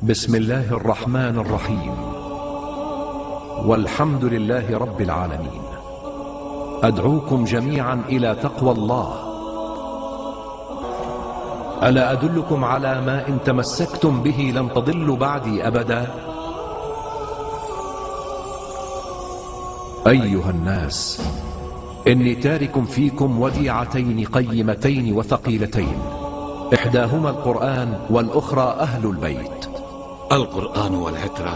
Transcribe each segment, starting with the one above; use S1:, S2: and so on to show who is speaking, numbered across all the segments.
S1: بسم الله الرحمن الرحيم. والحمد لله رب العالمين. أدعوكم جميعا إلى تقوى الله. ألا أدلكم على ما إن تمسكتم به لن تضلوا بعدي أبدا؟ أيها الناس، إني تارك فيكم وديعتين قيمتين وثقيلتين، إحداهما القرآن والأخرى أهل البيت.
S2: القرآن والعترة.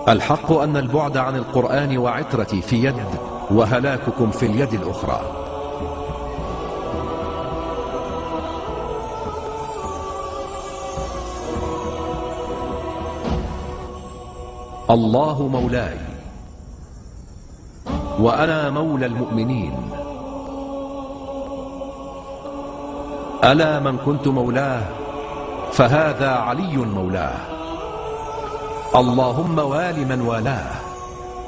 S1: الحق أن البعد عن القرآن وعترتي في يد، وهلاككم في اليد الأخرى. الله مولاي وأنا مولى المؤمنين. ألا من كنت مولاه فهذا علي مولاه. اللهم وال من والاه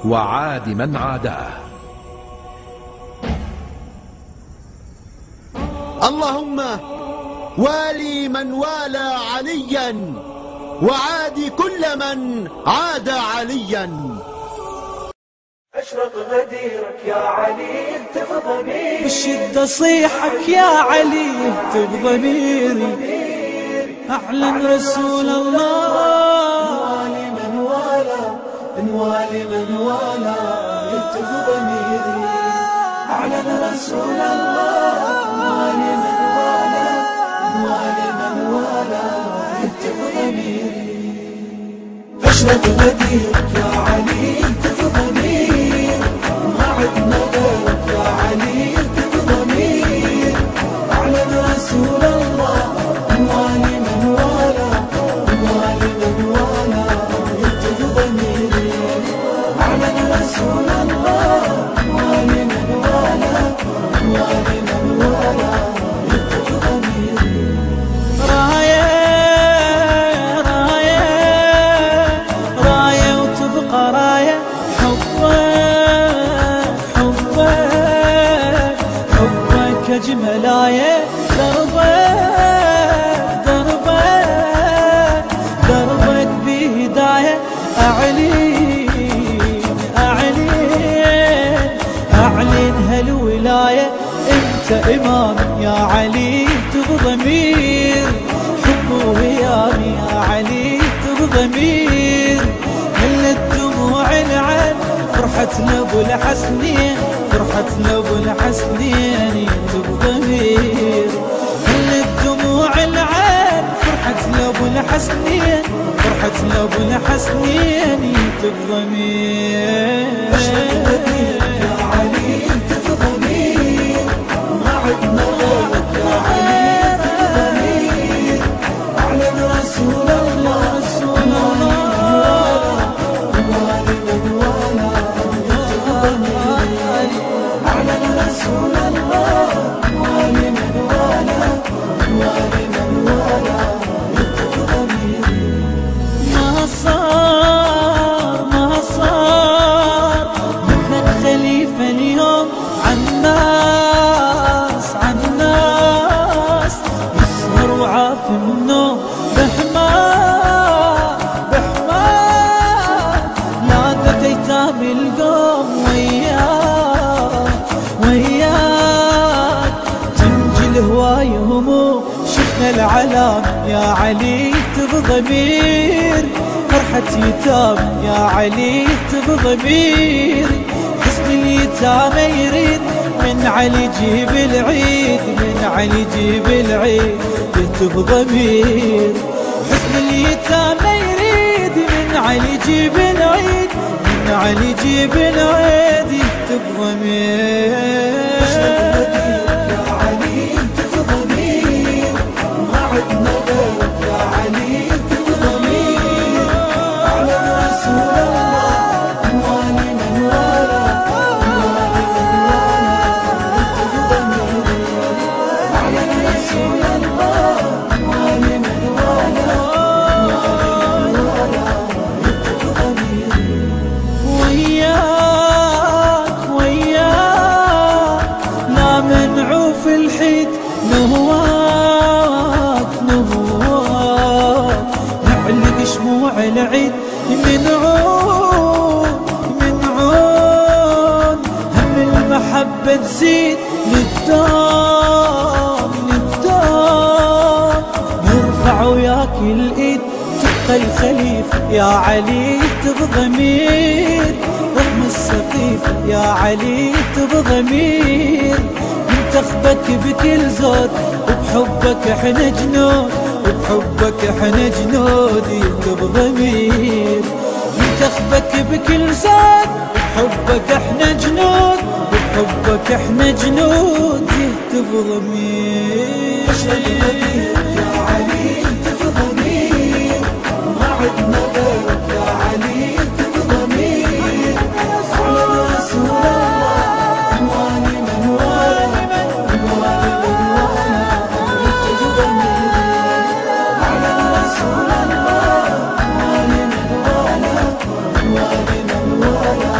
S1: وعاد من عاداه.
S3: اللهم والي من والى عليا وعادي كل من عاد عليا.
S4: أشرق غديرك يا علي اهتف ضميري،
S5: بالشدة صيحك يا علي اهتف ضميري. أعلن رسول الله
S4: نوالي من والى، نوالي من والى اهتف ضميري. أعلن رسول الله نوالي من والى، نوالي من والى اهتف ضميري. أشرق غديرك يا علي اهتف ضميري، ما عدنا غيرك يا علي اهتف ضميري. أعلن رسول الله نوالي من والى، نوالي من والى اهتف ضميري. أعلن رسول الله نوالي من والى، نوالي من والى اهتف ضميري.
S5: راية راية راية وتبقى راية. حبك حبك حبك أجمل آية. دربك دربك دربك بهداية. أعلن أعلن أعلن هالولاية. انت إمام يا علي تبضمير. حب وهيامي يا علي تبضمير. هل الدموع العين فرحتنا ابو الحسنين، فرحتنا ابو الحسنين تبضمير. هل الدموع العين فرحتنا ابو الحسنين، فرحتنا ابو الحسنين تبضمير.
S4: يا علي اهتف ضمير، ما عدنا غيرك يا علي اهتف ضمير. أعلن رسول الله رسول الله نوالي من والى اهتف ضمير. أعلن رسول الله نوالي من والى، نوالي من والى اهتف ضمير.
S5: ما صار ما صار مثلك خليفة اليوم عالناس عالناس. يسهر وعاف من النوم بحمار بحمار. نادت ايتام القوم وياك وياك. تنجي الهواية هموم شفنا العلام يا علي تبضمير. فرحة يتام يا علي تبضمير. حزن اليتامى يريد من علي جيب العيد، من علي جيب العيد يهتف ضمير. حزن اليتامى يريد من علي جيب العيد، من علي جيب العيد يهتف ضمير.
S4: يا علي اهتف ضمير، ما عدنا غيرك يا علي اهتف ضمير. أعلن رسول الله نوالي من والى، نوالي من والى اهتف ضمير. أعلن رسول الله نوالي من والى، نوالي من والى اهتف ضمير.
S5: وياك وياك لا من الإيد تبقى الخليفة يا علي تبضمير، رغم السقيف يا علي تبضمير، منتخبك بكل زود وبحبك احنا جنود، وبحبك احنا جنود تبضمير، منتخبك بكل زود وبحبك احنا جنود، وبحبك احنا جنود تبضمير.
S4: يا علي تبضمير، ما عدنا غيرك يا علي تبضمير، على رسول الله موالي من والي، موالي من والي تبضمير، على رسول الله موالي من والي، موالي من والي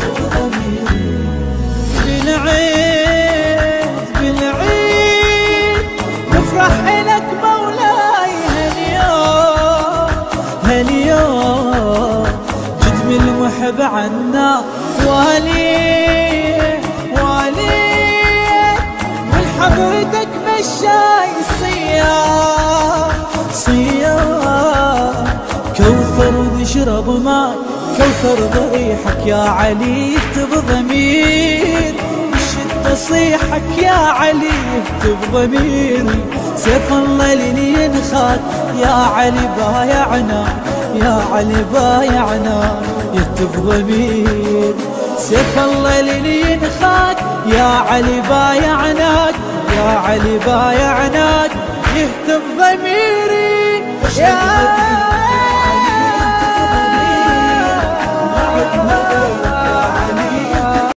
S4: تبضمير.
S5: بالعيد نفرح إلك مولاي هاليوم، هاليوم جد من المحب عنا والي، والي والحضرتك مشاي صيام، صيام كوثر ونشرب ماي، كوثر ضريحك يا علي تبضمير، الشدة صيحك يا علي تبضميري، سيف الله لين ينخاك يا علي بايعنا، يا علي بايعنا تبضمير، سيف الله لين ينخاك يا علي بايعناك، يا علي بايعناك يهتف ضميري يا